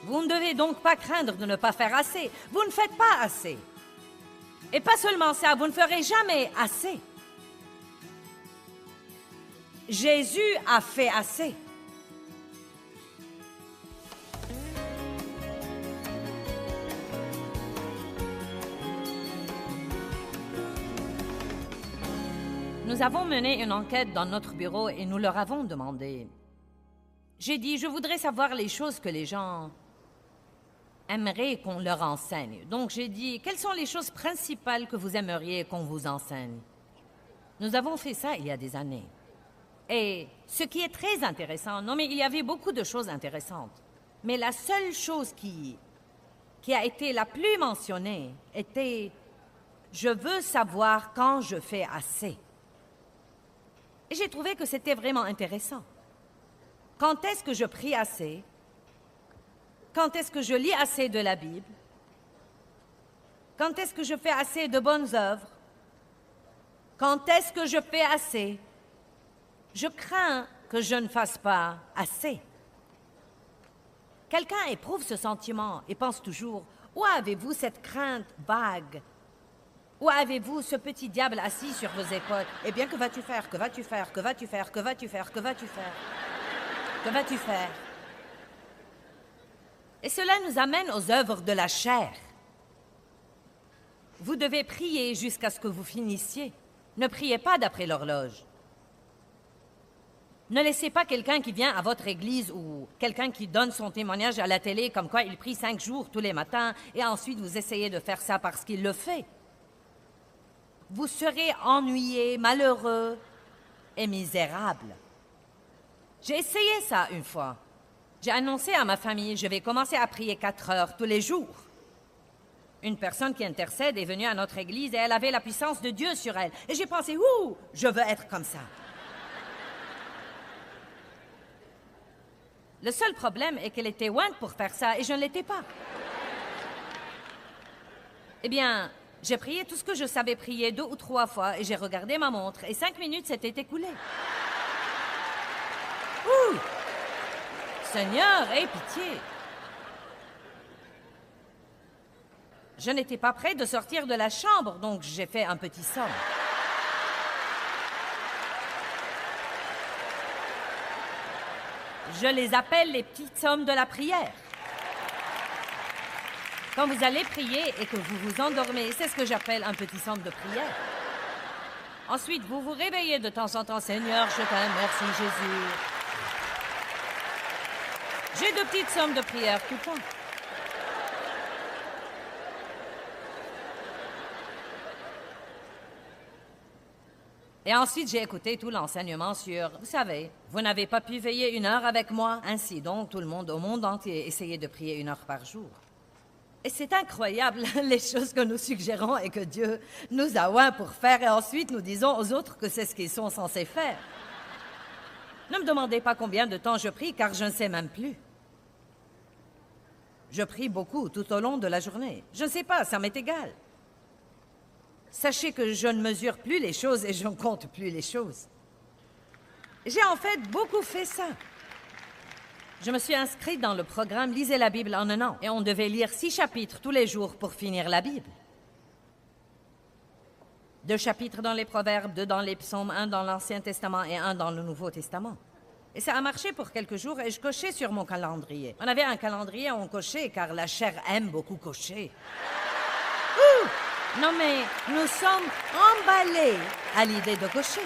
Vous ne devez donc pas craindre de ne pas faire assez. Vous ne faites pas assez. Et pas seulement ça, vous ne ferez jamais assez. Jésus a fait assez. Nous avons mené une enquête dans notre bureau et nous leur avons demandé. J'ai dit, je voudrais savoir les choses que les gens aimeraient qu'on leur enseigne. Donc j'ai dit, quelles sont les choses principales que vous aimeriez qu'on vous enseigne? Nous avons fait ça il y a des années. Et ce qui est très intéressant, non mais il y avait beaucoup de choses intéressantes, mais la seule chose qui a été la plus mentionnée était « Je veux savoir quand je fais assez ». Et j'ai trouvé que c'était vraiment intéressant. Quand est-ce que je prie assez? Quand est-ce que je lis assez de la Bible? Quand est-ce que je fais assez de bonnes œuvres? Quand est-ce que je fais assez? Je crains que je ne fasse pas assez. Quelqu'un éprouve ce sentiment et pense toujours, où avez-vous cette crainte vague? Où avez-vous ce petit diable assis sur vos épaules? Eh bien, que vas-tu faire? Que vas-tu faire? Que vas-tu faire? Que vas-tu faire? Que vas-tu faire? Que vas-tu faire? Et cela nous amène aux œuvres de la chair. Vous devez prier jusqu'à ce que vous finissiez. Ne priez pas d'après l'horloge. Ne laissez pas quelqu'un qui vient à votre église ou quelqu'un qui donne son témoignage à la télé comme quoi il prie 5 jours tous les matins et ensuite vous essayez de faire ça parce qu'il le fait. Vous serez ennuyé, malheureux et misérable. J'ai essayé ça une fois. J'ai annoncé à ma famille, je vais commencer à prier 4 heures tous les jours. Une personne qui intercède est venue à notre église et elle avait la puissance de Dieu sur elle. Et j'ai pensé, ouh, je veux être comme ça. Le seul problème est qu'elle était ointe pour faire ça et je ne l'étais pas. Eh bien, j'ai prié tout ce que je savais prier 2 ou 3 fois et j'ai regardé ma montre et 5 minutes s'étaient écoulées. Ouh! Seigneur, aie pitié! Je n'étais pas prêt de sortir de la chambre, donc j'ai fait un petit somme. Je les appelle les petites sommes de la prière. Quand vous allez prier et que vous vous endormez, c'est ce que j'appelle un petit somme de prière. Ensuite, vous vous réveillez de temps en temps. Seigneur, je t'aime, merci Jésus. J'ai de petites sommes de prière tout le temps. Et ensuite, j'ai écouté tout l'enseignement sur, vous savez, vous n'avez pas pu veiller 1 heure avec moi. Ainsi donc, tout le monde au monde entier essayait de prier 1 heure par jour. Et c'est incroyable, les choses que nous suggérons et que Dieu nous a oints pour faire. Et ensuite, nous disons aux autres que c'est ce qu'ils sont censés faire. Ne me demandez pas combien de temps je prie, car je ne sais même plus. Je prie beaucoup tout au long de la journée. Je ne sais pas, ça m'est égal. Sachez que je ne mesure plus les choses et je ne compte plus les choses. J'ai en fait beaucoup fait ça. Je me suis inscrite dans le programme Lisez la Bible en 1 an et on devait lire 6 chapitres tous les jours pour finir la Bible. 2 chapitres dans les Proverbes, 2 dans les Psaumes, 1 dans l'Ancien Testament et 1 dans le Nouveau Testament. Et ça a marché pour quelques jours et je cochais sur mon calendrier. On avait un calendrier, on cochait car la chair aime beaucoup cocher. Ouh! Non mais nous sommes emballés à l'idée de cocher.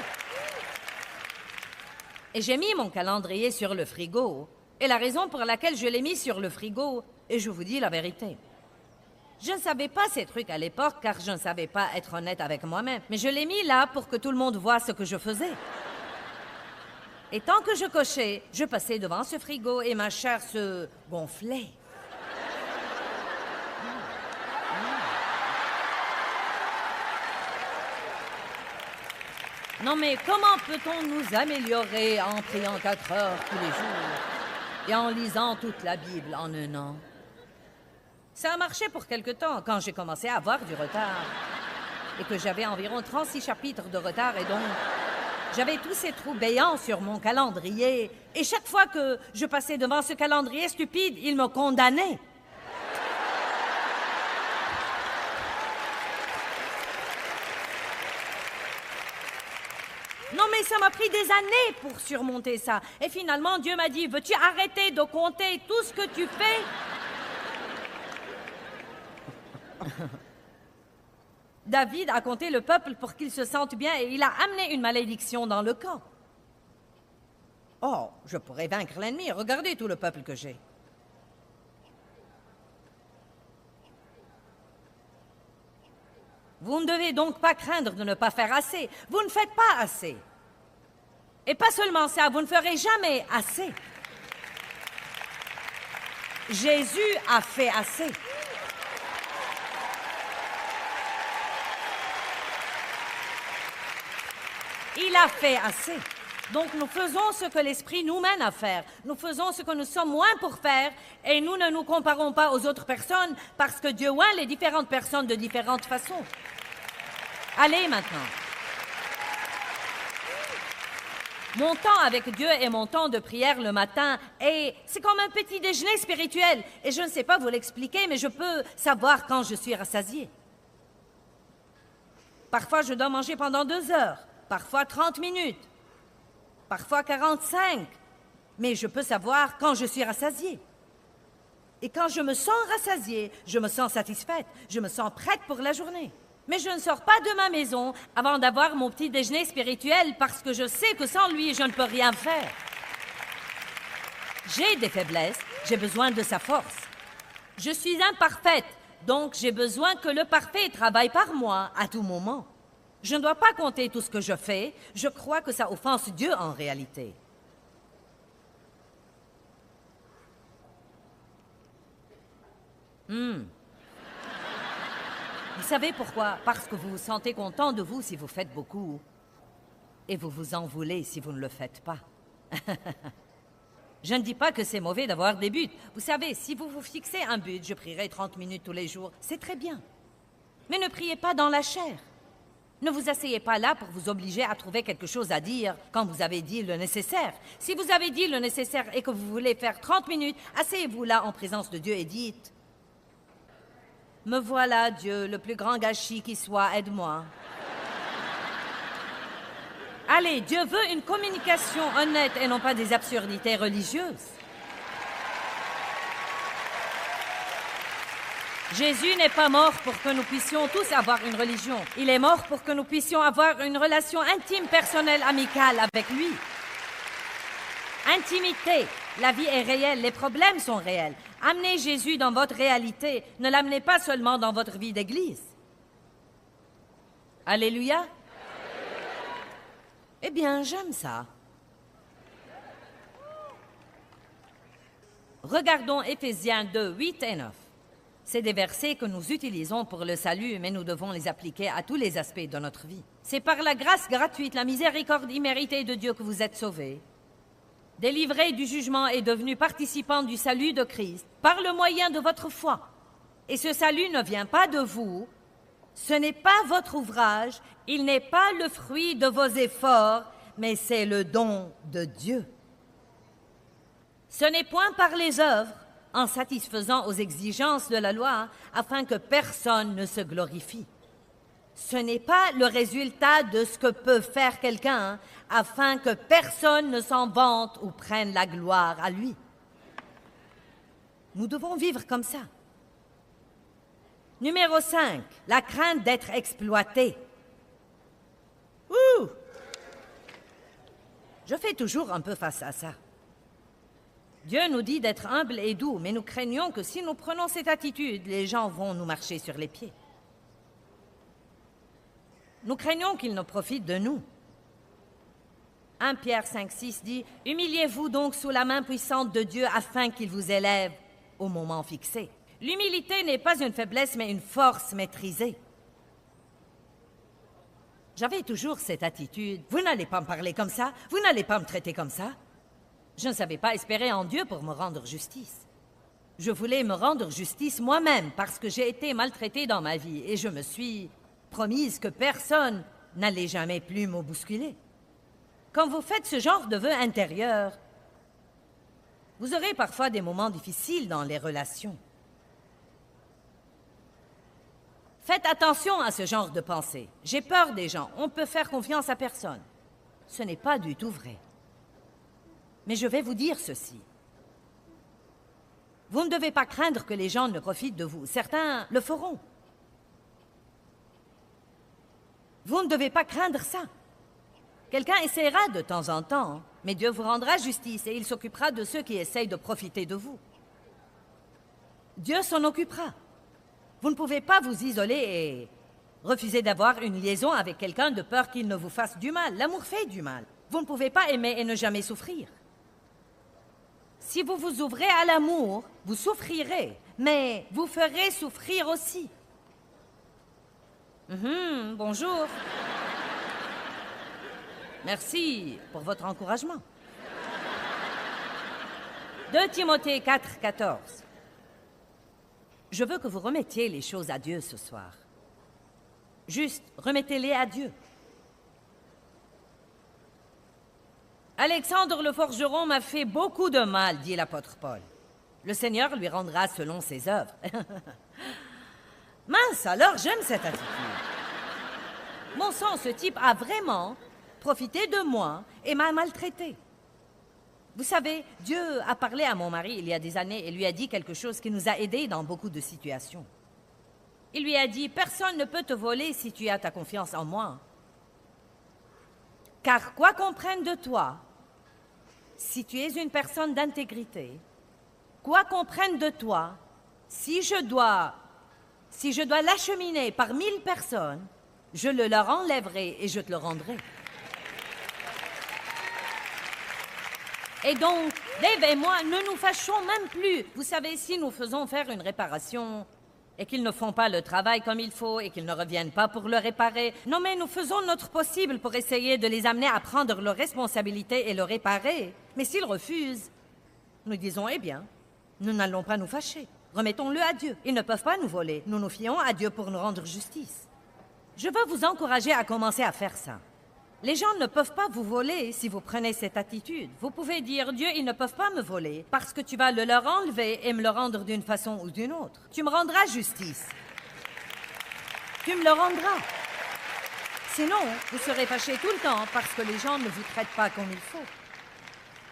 Et j'ai mis mon calendrier sur le frigo. Et la raison pour laquelle je l'ai mis sur le frigo, et je vous dis la vérité, je ne savais pas ces trucs à l'époque car je ne savais pas être honnête avec moi-même. Mais je l'ai mis là pour que tout le monde voie ce que je faisais. Et tant que je cochais, je passais devant ce frigo et ma chair se gonflait. Non mais comment peut-on nous améliorer en priant 4 heures tous les jours et en lisant toute la Bible en 1 an? Ça a marché pour quelque temps quand j'ai commencé à avoir du retard et que j'avais environ 36 chapitres de retard et donc J'avais tous ces trous béants sur mon calendrier, et chaque fois que je passais devant ce calendrier stupide, il me condamnait. Non, mais ça m'a pris des années pour surmonter ça. Et finalement, Dieu m'a dit, veux-tu arrêter de compter tout ce que tu fais? David a compté le peuple pour qu'il se sente bien et il a amené une malédiction dans le camp. Oh, je pourrais vaincre l'ennemi. Regardez tout le peuple que j'ai. Vous ne devez donc pas craindre de ne pas faire assez. Vous ne faites pas assez. Et pas seulement ça, vous ne ferez jamais assez. Jésus a fait assez. Il a fait assez. Donc nous faisons ce que l'Esprit nous mène à faire. Nous faisons ce que nous sommes moins pour faire et nous ne nous comparons pas aux autres personnes parce que Dieu oint les différentes personnes de différentes façons. Allez maintenant. Mon temps avec Dieu est mon temps de prière le matin et c'est comme un petit déjeuner spirituel. Et je ne sais pas vous l'expliquer, mais je peux savoir quand je suis rassasiée. Parfois, je dois manger pendant 2 heures, parfois 30 minutes, parfois 45. Mais je peux savoir quand je suis rassasiée. Et quand je me sens rassasiée, je me sens satisfaite, je me sens prête pour la journée. Mais je ne sors pas de ma maison avant d'avoir mon petit déjeuner spirituel parce que je sais que sans lui, je ne peux rien faire. J'ai des faiblesses, j'ai besoin de sa force. Je suis imparfaite, donc j'ai besoin que le parfait travaille par moi à tout moment. Je ne dois pas compter tout ce que je fais, je crois que ça offense Dieu en réalité. Vous savez pourquoi? Parce que vous vous sentez content de vous si vous faites beaucoup. Et vous vous en voulez si vous ne le faites pas. Je ne dis pas que c'est mauvais d'avoir des buts. Vous savez, si vous vous fixez un but, je prierai 30 minutes tous les jours, c'est très bien. Mais ne priez pas dans la chair. Ne vous asseyez pas là pour vous obliger à trouver quelque chose à dire quand vous avez dit le nécessaire. Si vous avez dit le nécessaire et que vous voulez faire 30 minutes, asseyez-vous là en présence de Dieu et dites « Me voilà, Dieu, le plus grand gâchis qui soit, aide-moi. » Allez, Dieu veut une communication honnête et non pas des absurdités religieuses. Jésus n'est pas mort pour que nous puissions tous avoir une religion. Il est mort pour que nous puissions avoir une relation intime, personnelle, amicale avec lui. Intimité. La vie est réelle, les problèmes sont réels. Amenez Jésus dans votre réalité, ne l'amenez pas seulement dans votre vie d'église. Alléluia. Eh bien, j'aime ça. Regardons Éphésiens 2, 8 et 9. C'est des versets que nous utilisons pour le salut, mais nous devons les appliquer à tous les aspects de notre vie. C'est par la grâce gratuite, la miséricorde imméritée de Dieu que vous êtes sauvés. Délivrés du jugement et devenus participants du salut de Christ par le moyen de votre foi. Et ce salut ne vient pas de vous, ce n'est pas votre ouvrage, il n'est pas le fruit de vos efforts, mais c'est le don de Dieu. Ce n'est point par les œuvres, en satisfaisant aux exigences de la loi, afin que personne ne se glorifie. Ce n'est pas le résultat de ce que peut faire quelqu'un, afin que personne ne s'en vante ou prenne la gloire à lui. Nous devons vivre comme ça. Numéro 5, la crainte d'être exploité. Ouh! Je fais toujours un peu face à ça. Dieu nous dit d'être humble et doux, mais nous craignons que si nous prenons cette attitude, les gens vont nous marcher sur les pieds. Nous craignons qu'ils ne profitent de nous. 1 Pierre 5, 6 dit « Humiliez-vous donc sous la main puissante de Dieu afin qu'il vous élève au moment fixé. » L'humilité n'est pas une faiblesse, mais une force maîtrisée. J'avais toujours cette attitude. Vous n'allez pas me parler comme ça, vous n'allez pas me traiter comme ça. Je ne savais pas espérer en Dieu pour me rendre justice. Je voulais me rendre justice moi-même parce que j'ai été maltraitée dans ma vie et je me suis promise que personne n'allait jamais plus me bousculer. Quand vous faites ce genre de vœux intérieurs, vous aurez parfois des moments difficiles dans les relations. Faites attention à ce genre de pensée. J'ai peur des gens. On ne peut faire confiance à personne. Ce n'est pas du tout vrai. Mais je vais vous dire ceci. Vous ne devez pas craindre que les gens ne profitent de vous. Certains le feront. Vous ne devez pas craindre ça. Quelqu'un essaiera de temps en temps, mais Dieu vous rendra justice et il s'occupera de ceux qui essayent de profiter de vous. Dieu s'en occupera. Vous ne pouvez pas vous isoler et refuser d'avoir une liaison avec quelqu'un de peur qu'il ne vous fasse du mal. L'amour fait du mal. Vous ne pouvez pas aimer et ne jamais souffrir. Si vous vous ouvrez à l'amour, vous souffrirez, mais vous ferez souffrir aussi. Bonjour. Merci pour votre encouragement. 2 Timothée 4, 14. Je veux que vous remettiez les choses à Dieu ce soir. Juste, remettez-les à Dieu. Alexandre le forgeron m'a fait beaucoup de mal, dit l'apôtre Paul. Le Seigneur lui rendra selon ses œuvres. Mince, alors j'aime cette attitude. Mon sang, ce type a vraiment profité de moi et m'a maltraité. Vous savez, Dieu a parlé à mon mari il y a des années et lui a dit quelque chose qui nous a aidés dans beaucoup de situations. Il lui a dit, personne ne peut te voler si tu as ta confiance en moi. Car quoi qu'on prenne de toi, si tu es une personne d'intégrité, quoi qu'on prenne de toi, si je dois l'acheminer par 1000 personnes, je le leur enlèverai et je te le rendrai. Et donc, Dave et moi, ne nous fâchons même plus. Vous savez, si nous faisons faire une réparation et qu'ils ne font pas le travail comme il faut et qu'ils ne reviennent pas pour le réparer, non mais nous faisons notre possible pour essayer de les amener à prendre leurs responsabilités et le réparer. Mais s'ils refusent, nous disons, eh bien, nous n'allons pas nous fâcher. Remettons-le à Dieu. Ils ne peuvent pas nous voler. Nous nous fions à Dieu pour nous rendre justice. Je veux vous encourager à commencer à faire ça. Les gens ne peuvent pas vous voler si vous prenez cette attitude. Vous pouvez dire, Dieu, ils ne peuvent pas me voler parce que tu vas le leur enlever et me le rendre d'une façon ou d'une autre. Tu me rendras justice. Tu me le rendras. Sinon, vous serez fâchés tout le temps parce que les gens ne vous traitent pas comme il faut.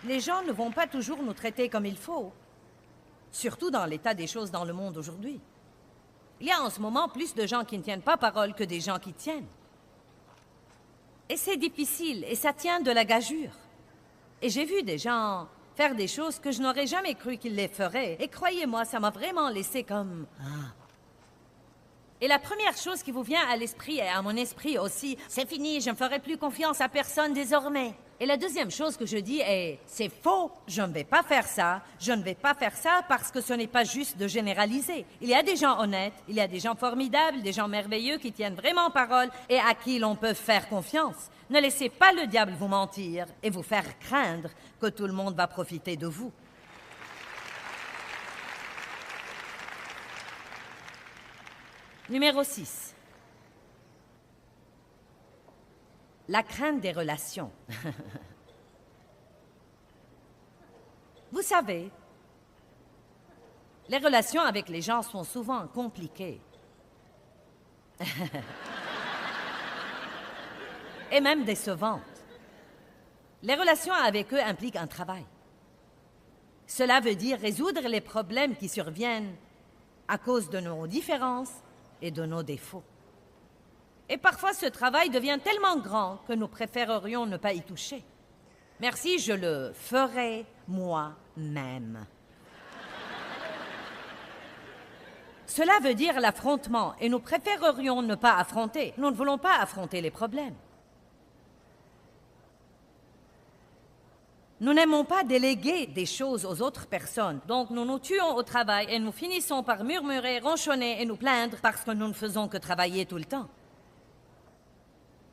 Les gens ne vont pas toujours nous traiter comme il faut, surtout dans l'état des choses dans le monde aujourd'hui. Il y a en ce moment plus de gens qui ne tiennent pas parole que des gens qui tiennent. Et c'est difficile, et ça tient de la gageure. Et j'ai vu des gens faire des choses que je n'aurais jamais cru qu'ils les feraient. Et croyez-moi, ça m'a vraiment laissé comme... Et la première chose qui vous vient à l'esprit et à mon esprit aussi, c'est fini, je ne ferai plus confiance à personne désormais. Et la deuxième chose que je dis est, c'est faux, je ne vais pas faire ça. Je ne vais pas faire ça parce que ce n'est pas juste de généraliser. Il y a des gens honnêtes, il y a des gens formidables, des gens merveilleux qui tiennent vraiment parole et à qui l'on peut faire confiance. Ne laissez pas le diable vous mentir et vous faire craindre que tout le monde va profiter de vous. Numéro 6. La crainte des relations. Vous savez, les relations avec les gens sont souvent compliquées. Et même décevantes. Les relations avec eux impliquent un travail. Cela veut dire résoudre les problèmes qui surviennent à cause de nos différences et de nos défauts. Et parfois, ce travail devient tellement grand que nous préférerions ne pas y toucher. Merci, je le ferai moi-même. Cela veut dire l'affrontement, et nous préférerions ne pas affronter. Nous ne voulons pas affronter les problèmes. Nous n'aimons pas déléguer des choses aux autres personnes, donc nous nous tuons au travail et nous finissons par murmurer, ronchonner et nous plaindre parce que nous ne faisons que travailler tout le temps.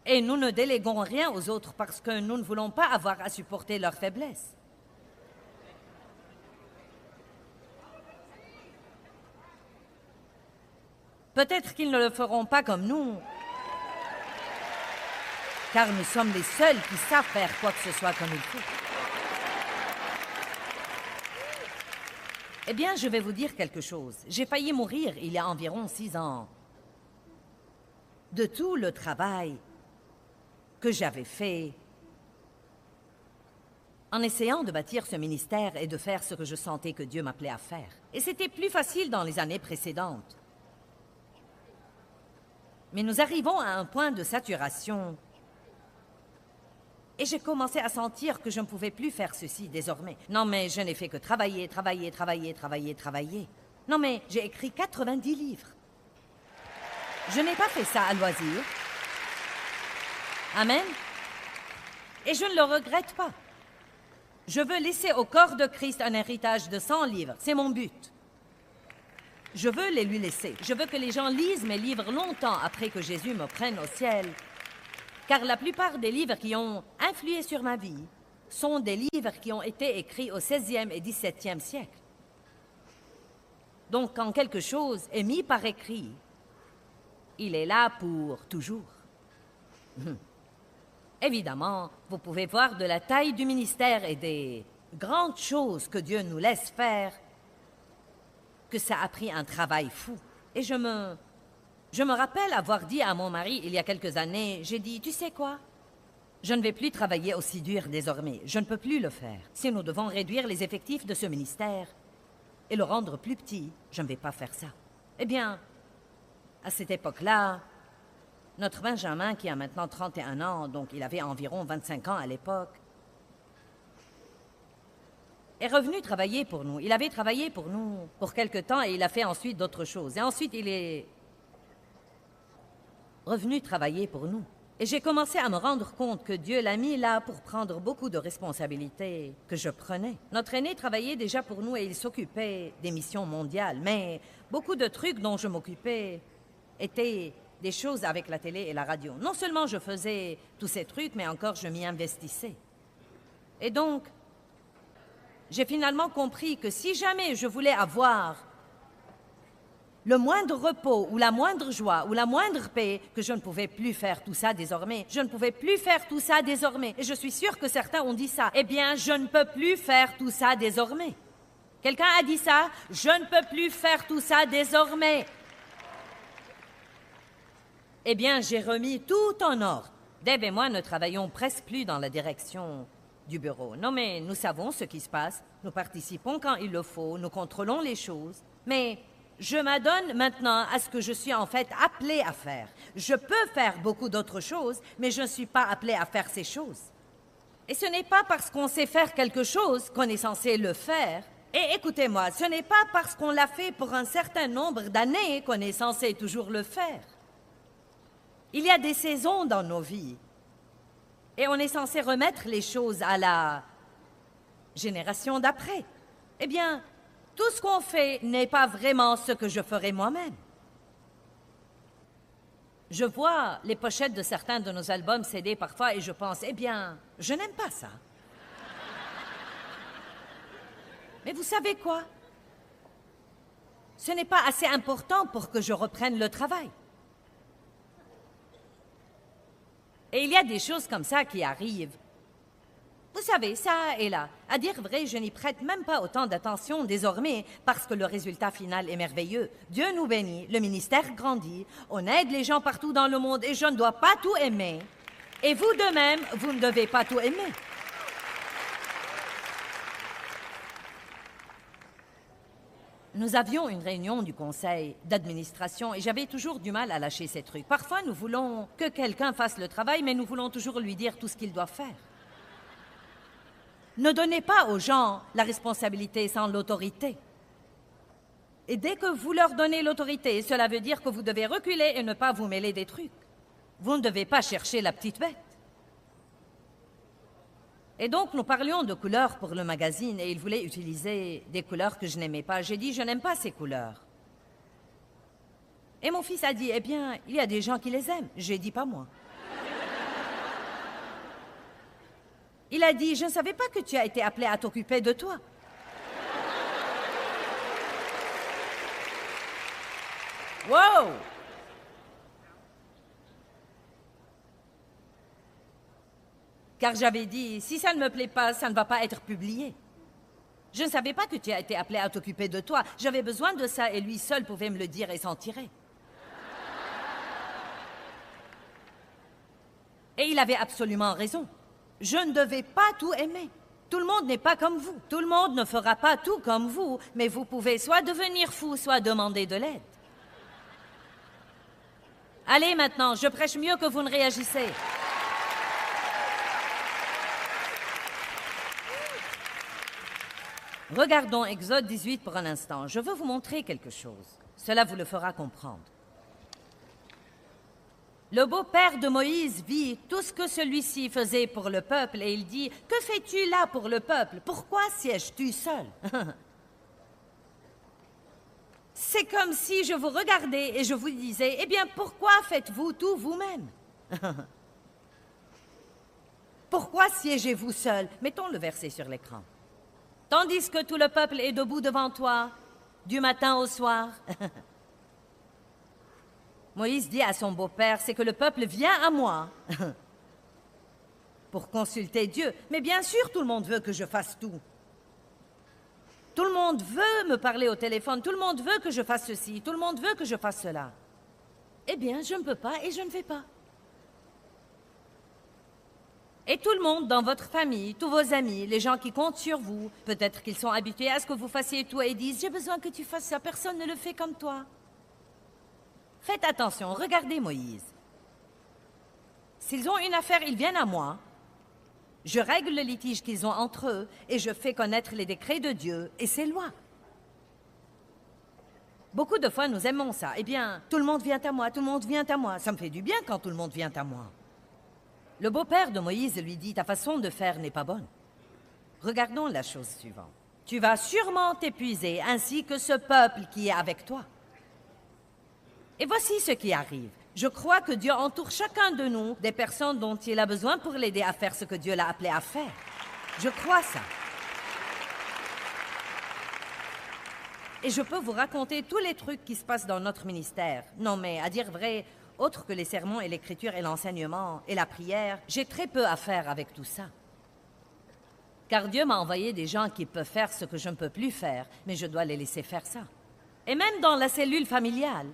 Et nous ne déléguons rien aux autres parce que nous ne voulons pas avoir à supporter leurs faiblesses. Peut-être qu'ils ne le feront pas comme nous. car nous sommes les seuls qui savent faire quoi que ce soit comme il faut. Eh bien, je vais vous dire quelque chose. J'ai failli mourir il y a environ 6 ans. De tout le travail que j'avais fait en essayant de bâtir ce ministère et de faire ce que je sentais que Dieu m'appelait à faire. Et c'était plus facile dans les années précédentes. Mais nous arrivons à un point de saturation. Et j'ai commencé à sentir que je ne pouvais plus faire ceci désormais. Non, mais je n'ai fait que travailler. Non, mais j'ai écrit 90 livres. Je n'ai pas fait ça à loisir. Amen. Et je ne le regrette pas. Je veux laisser au corps de Christ un héritage de 100 livres. C'est mon but. Je veux les lui laisser. Je veux que les gens lisent mes livres longtemps après que Jésus me prenne au ciel. Car la plupart des livres qui ont influé sur ma vie sont des livres qui ont été écrits au XVIe et XVIIe siècle. Donc, quand quelque chose est mis par écrit, il est là pour toujours. Évidemment, vous pouvez voir de la taille du ministère et des grandes choses que Dieu nous laisse faire, que ça a pris un travail fou. Et je me rappelle avoir dit à mon mari il y a quelques années, j'ai dit, tu sais quoi? Je ne vais plus travailler aussi dur désormais. Je ne peux plus le faire. Si nous devons réduire les effectifs de ce ministère et le rendre plus petit, je ne vais pas faire ça. Eh bien, à cette époque-là, notre Benjamin, qui a maintenant 31 ans, donc il avait environ 25 ans à l'époque, est revenu travailler pour nous. Il avait travaillé pour nous pour quelque temps et il a fait ensuite d'autres choses. Et ensuite, il est revenu travailler pour nous. Et j'ai commencé à me rendre compte que Dieu l'a mis là pour prendre beaucoup de responsabilités que je prenais. Notre aîné travaillait déjà pour nous et il s'occupait des missions mondiales, mais beaucoup de trucs dont je m'occupais étaient des choses avec la télé et la radio. Non seulement je faisais tous ces trucs, mais encore je m'y investissais. Et donc, j'ai finalement compris que si jamais je voulais avoir le moindre repos ou la moindre joie ou la moindre paix, que je ne pouvais plus faire tout ça désormais. Je ne pouvais plus faire tout ça désormais. Et je suis sûre que certains ont dit ça. Eh bien, je ne peux plus faire tout ça désormais. Quelqu'un a dit ça? Je ne peux plus faire tout ça désormais. Eh bien, j'ai remis tout en ordre. Deb et moi ne travaillons presque plus dans la direction du bureau. Non, mais nous savons ce qui se passe. Nous participons quand il le faut. Nous contrôlons les choses. Mais je m'adonne maintenant à ce que je suis en fait appelée à faire. Je peux faire beaucoup d'autres choses, mais je ne suis pas appelée à faire ces choses. Et ce n'est pas parce qu'on sait faire quelque chose qu'on est censé le faire. Et écoutez-moi, ce n'est pas parce qu'on l'a fait pour un certain nombre d'années qu'on est censé toujours le faire. Il y a des saisons dans nos vies. Et on est censé remettre les choses à la génération d'après. Eh bien, tout ce qu'on fait n'est pas vraiment ce que je ferais moi-même. Je vois les pochettes de certains de nos albums CD parfois et je pense, eh bien, je n'aime pas ça. Mais vous savez quoi? Ce n'est pas assez important pour que je reprenne le travail. Et il y a des choses comme ça qui arrivent. Vous savez, ça et là. À dire vrai, je n'y prête même pas autant d'attention désormais parce que le résultat final est merveilleux. Dieu nous bénit, le ministère grandit, on aide les gens partout dans le monde et je ne dois pas tout aimer. Et vous de même, vous ne devez pas tout aimer. Nous avions une réunion du conseil d'administration et j'avais toujours du mal à lâcher ces trucs. Parfois, nous voulons que quelqu'un fasse le travail, mais nous voulons toujours lui dire tout ce qu'il doit faire. Ne donnez pas aux gens la responsabilité sans l'autorité. Et dès que vous leur donnez l'autorité, cela veut dire que vous devez reculer et ne pas vous mêler des trucs. Vous ne devez pas chercher la petite bête. Et donc, nous parlions de couleurs pour le magazine et il voulait utiliser des couleurs que je n'aimais pas. J'ai dit, je n'aime pas ces couleurs. Et mon fils a dit, eh bien, il y a des gens qui les aiment. J'ai dit, pas moi. Il a dit, je ne savais pas que tu as été appelé à t'occuper de toi. Wow! Car j'avais dit, si ça ne me plaît pas, ça ne va pas être publié. Je ne savais pas que tu as été appelé à t'occuper de toi. J'avais besoin de ça et lui seul pouvait me le dire et s'en tirer. Et il avait absolument raison. Je ne devais pas tout aimer. Tout le monde n'est pas comme vous. Tout le monde ne fera pas tout comme vous, mais vous pouvez soit devenir fou, soit demander de l'aide. Allez maintenant, je prêche mieux que vous ne réagissez. Regardons Exode 18 pour un instant. Je veux vous montrer quelque chose. Cela vous le fera comprendre. Le beau-père de Moïse vit tout ce que celui-ci faisait pour le peuple et il dit, « Que fais-tu là pour le peuple? Pourquoi sièges-tu seul? » C'est comme si je vous regardais et je vous disais, « Eh bien, pourquoi faites-vous tout vous-même? » Pourquoi siégez-vous seul? Mettons le verset sur l'écran. Tandis que tout le peuple est debout devant toi, du matin au soir. Moïse dit à son beau-père, c'est que le peuple vient à moi pour consulter Dieu. Mais bien sûr, tout le monde veut que je fasse tout. Tout le monde veut me parler au téléphone, tout le monde veut que je fasse ceci, tout le monde veut que je fasse cela. Eh bien, je ne peux pas et je ne fais pas. Et tout le monde dans votre famille, tous vos amis, les gens qui comptent sur vous, peut-être qu'ils sont habitués à ce que vous fassiez tout et disent « J'ai besoin que tu fasses ça, personne ne le fait comme toi. » Faites attention, regardez Moïse. S'ils ont une affaire, ils viennent à moi. Je règle le litige qu'ils ont entre eux et je fais connaître les décrets de Dieu et ses lois. Beaucoup de fois, nous aimons ça. Eh bien, tout le monde vient à moi, tout le monde vient à moi. Ça me fait du bien quand tout le monde vient à moi. Le beau-père de Moïse lui dit, ta façon de faire n'est pas bonne. Regardons la chose suivante. Tu vas sûrement t'épuiser, ainsi que ce peuple qui est avec toi. Et voici ce qui arrive. Je crois que Dieu entoure chacun de nous des personnes dont il a besoin pour l'aider à faire ce que Dieu l'a appelé à faire. Je crois ça. Et je peux vous raconter tous les trucs qui se passent dans notre ministère. Non, mais à dire vrai, autre que les sermons et l'écriture et l'enseignement et la prière, j'ai très peu à faire avec tout ça. Car Dieu m'a envoyé des gens qui peuvent faire ce que je ne peux plus faire, mais je dois les laisser faire ça. Et même dans la cellule familiale,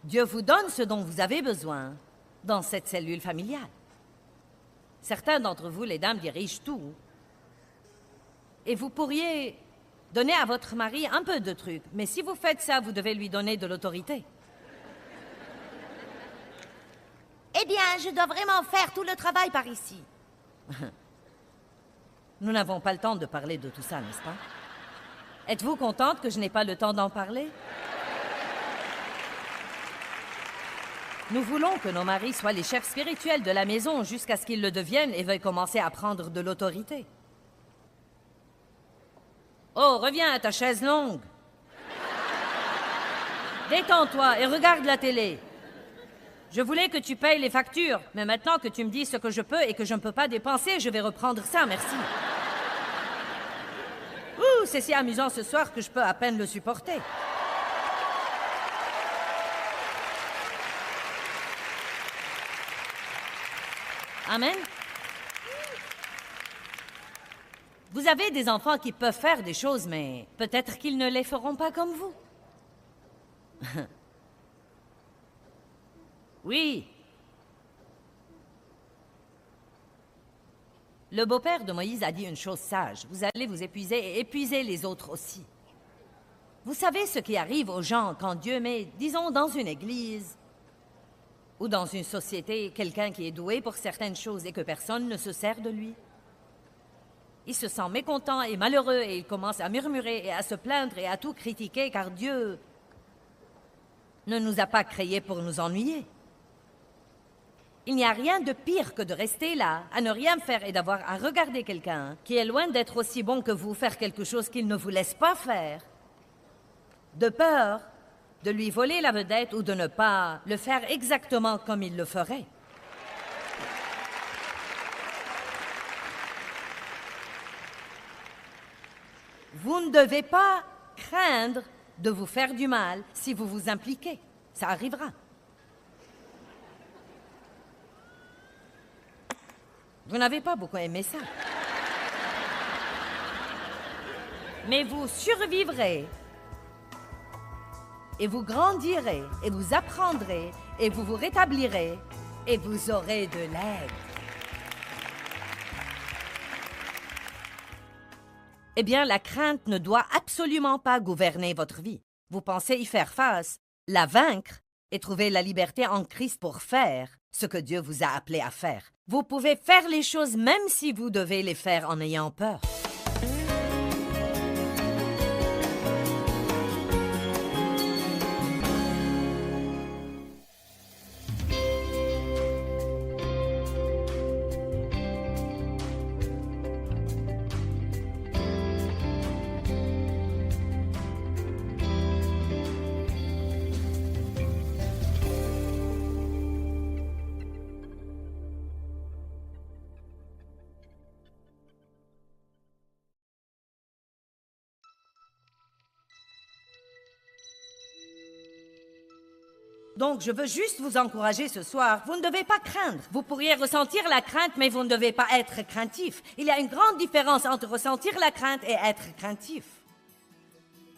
Dieu vous donne ce dont vous avez besoin dans cette cellule familiale. Certains d'entre vous, les dames, dirigent tout. Et vous pourriez donner à votre mari un peu de trucs, mais si vous faites ça, vous devez lui donner de l'autorité. Eh bien, je dois vraiment faire tout le travail par ici. Nous n'avons pas le temps de parler de tout ça, n'est-ce pas? Êtes-vous contente que je n'ai pas le temps d'en parler? Nous voulons que nos maris soient les chefs spirituels de la maison jusqu'à ce qu'ils le deviennent et veuillent commencer à prendre de l'autorité. Oh, reviens à ta chaise longue. Détends-toi et regarde la télé. Je voulais que tu payes les factures, mais maintenant que tu me dis ce que je peux et que je ne peux pas dépenser, je vais reprendre ça, merci. Ouh, c'est si amusant ce soir que je peux à peine le supporter. Amen. Vous avez des enfants qui peuvent faire des choses, mais peut-être qu'ils ne les feront pas comme vous. Oui. Le beau-père de Moïse a dit une chose sage. Vous allez vous épuiser et épuiser les autres aussi. Vous savez ce qui arrive aux gens quand Dieu met, disons, dans une église ou dans une société, quelqu'un qui est doué pour certaines choses et que personne ne se sert de lui? Il se sent mécontent et malheureux et il commence à murmurer et à se plaindre et à tout critiquer car Dieu ne nous a pas créés pour nous ennuyer. Il n'y a rien de pire que de rester là, à ne rien faire et d'avoir à regarder quelqu'un qui est loin d'être aussi bon que vous faire quelque chose qu'il ne vous laisse pas faire, de peur de lui voler la vedette ou de ne pas le faire exactement comme il le ferait. Vous ne devez pas craindre de vous faire du mal si vous vous impliquez. Ça arrivera. Vous n'avez pas beaucoup aimé ça. Mais vous survivrez. Et vous grandirez, et vous apprendrez, et vous vous rétablirez, et vous aurez de l'aide. Eh bien, la crainte ne doit absolument pas gouverner votre vie. Vous pensez y faire face, la vaincre et trouver la liberté en Christ pour faire ce que Dieu vous a appelé à faire. Vous pouvez faire les choses même si vous devez les faire en ayant peur. Donc, je veux juste vous encourager ce soir. Vous ne devez pas craindre. Vous pourriez ressentir la crainte, mais vous ne devez pas être craintif. Il y a une grande différence entre ressentir la crainte et être craintif.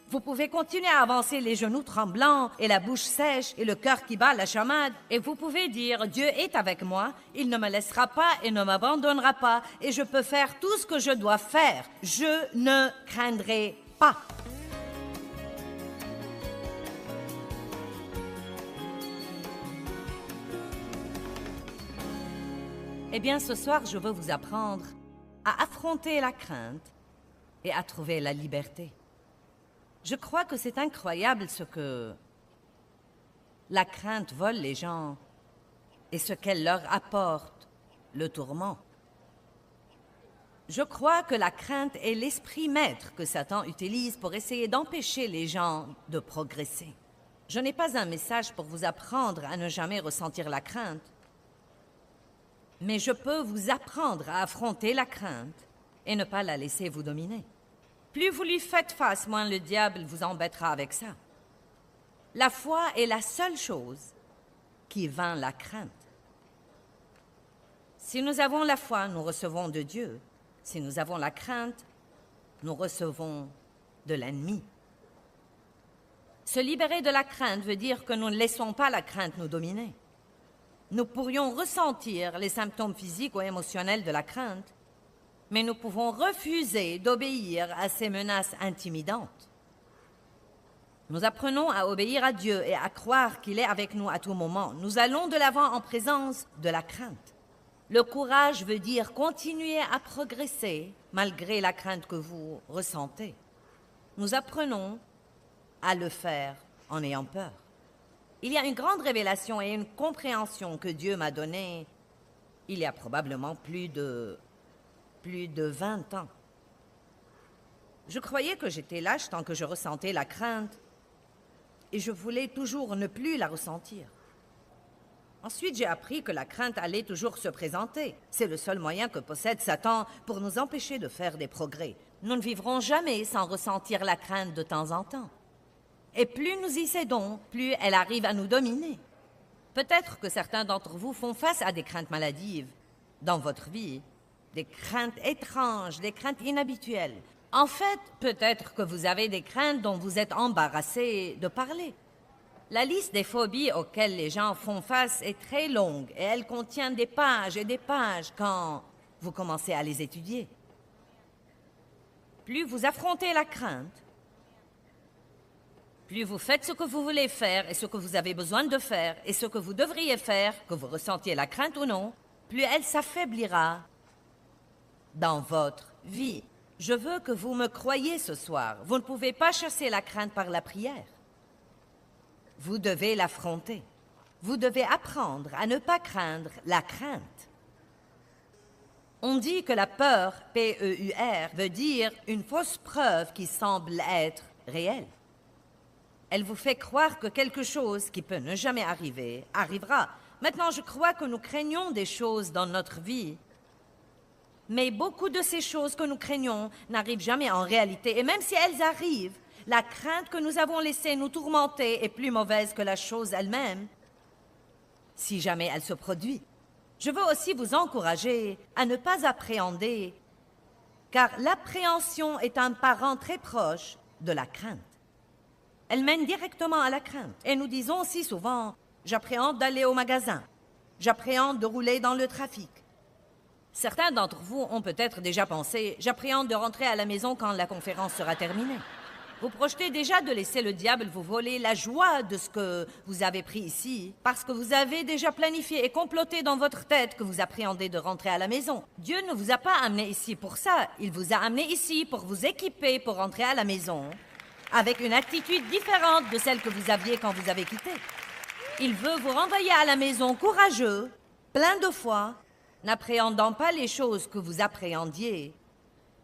Vous pouvez continuer à avancer les genoux tremblants et la bouche sèche et le cœur qui bat la chamade. Et vous pouvez dire, Dieu est avec moi, il ne me laissera pas et ne m'abandonnera pas, et je peux faire tout ce que je dois faire. Je ne craindrai pas. Eh bien, ce soir, je veux vous apprendre à affronter la crainte et à trouver la liberté. Je crois que c'est incroyable ce que la crainte vole les gens et ce qu'elle leur apporte, le tourment. Je crois que la crainte est l'esprit maître que Satan utilise pour essayer d'empêcher les gens de progresser. Je n'ai pas un message pour vous apprendre à ne jamais ressentir la crainte. Mais je peux vous apprendre à affronter la crainte et ne pas la laisser vous dominer. Plus vous lui faites face, moins le diable vous embêtera avec ça. La foi est la seule chose qui vainc la crainte. Si nous avons la foi, nous recevons de Dieu. Si nous avons la crainte, nous recevons de l'ennemi. Se libérer de la crainte veut dire que nous ne laissons pas la crainte nous dominer. Nous pourrions ressentir les symptômes physiques ou émotionnels de la crainte, mais nous pouvons refuser d'obéir à ces menaces intimidantes. Nous apprenons à obéir à Dieu et à croire qu'il est avec nous à tout moment. Nous allons de l'avant en présence de la crainte. Le courage veut dire continuer à progresser malgré la crainte que vous ressentez. Nous apprenons à le faire en ayant peur. Il y a une grande révélation et une compréhension que Dieu m'a donnée il y a probablement plus de 20 ans. Je croyais que j'étais lâche tant que je ressentais la crainte et je voulais toujours ne plus la ressentir. Ensuite, j'ai appris que la crainte allait toujours se présenter. C'est le seul moyen que possède Satan pour nous empêcher de faire des progrès. Nous ne vivrons jamais sans ressentir la crainte de temps en temps. Et plus nous y cédons, plus elle arrive à nous dominer. Peut-être que certains d'entre vous font face à des craintes maladives dans votre vie, des craintes étranges, des craintes inhabituelles. En fait, peut-être que vous avez des craintes dont vous êtes embarrassé de parler. La liste des phobies auxquelles les gens font face est très longue et elle contient des pages et des pages quand vous commencez à les étudier. Plus vous affrontez la crainte, plus vous faites ce que vous voulez faire et ce que vous avez besoin de faire et ce que vous devriez faire, que vous ressentiez la crainte ou non, plus elle s'affaiblira dans votre vie. Je veux que vous me croyiez ce soir. Vous ne pouvez pas chasser la crainte par la prière. Vous devez l'affronter. Vous devez apprendre à ne pas craindre la crainte. On dit que la peur, P-E-U-R, veut dire une fausse preuve qui semble être réelle. Elle vous fait croire que quelque chose qui peut ne jamais arriver, arrivera. Maintenant, je crois que nous craignons des choses dans notre vie, mais beaucoup de ces choses que nous craignons n'arrivent jamais en réalité. Et même si elles arrivent, la crainte que nous avons laissée nous tourmenter est plus mauvaise que la chose elle-même, si jamais elle se produit. Je veux aussi vous encourager à ne pas appréhender, car l'appréhension est un parent très proche de la crainte. Elle mène directement à la crainte. Et nous disons si souvent, j'appréhende d'aller au magasin, j'appréhende de rouler dans le trafic. Certains d'entre vous ont peut-être déjà pensé, j'appréhende de rentrer à la maison quand la conférence sera terminée. Vous projetez déjà de laisser le diable vous voler la joie de ce que vous avez pris ici, parce que vous avez déjà planifié et comploté dans votre tête que vous appréhendez de rentrer à la maison. Dieu ne vous a pas amené ici pour ça. Il vous a amené ici pour vous équiper pour rentrer à la maison, avec une attitude différente de celle que vous aviez quand vous avez quitté. Il veut vous renvoyer à la maison courageux, plein de foi, n'appréhendant pas les choses que vous appréhendiez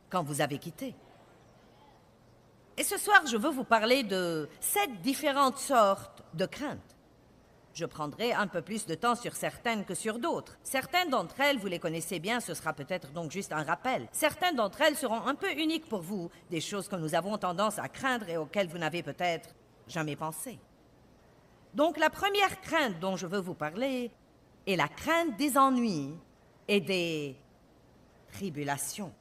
quand vous avez quitté. Et ce soir, je veux vous parler de 7 différentes sortes de craintes. Je prendrai un peu plus de temps sur certaines que sur d'autres. Certaines d'entre elles, vous les connaissez bien, ce sera peut-être donc juste un rappel. Certaines d'entre elles seront un peu uniques pour vous, des choses que nous avons tendance à craindre et auxquelles vous n'avez peut-être jamais pensé. Donc la première crainte dont je veux vous parler est la crainte des ennuis et des tribulations.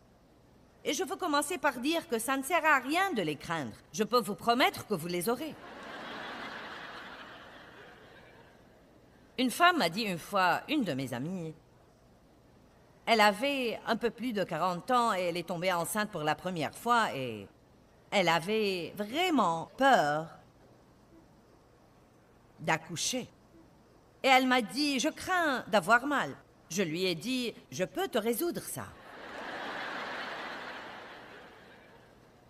Et je veux commencer par dire que ça ne sert à rien de les craindre. Je peux vous promettre que vous les aurez. Une femme m'a dit une fois, une de mes amies, elle avait un peu plus de 40 ans et elle est tombée enceinte pour la première fois et elle avait vraiment peur d'accoucher. Et elle m'a dit, je crains d'avoir mal. Je lui ai dit, je peux te résoudre ça.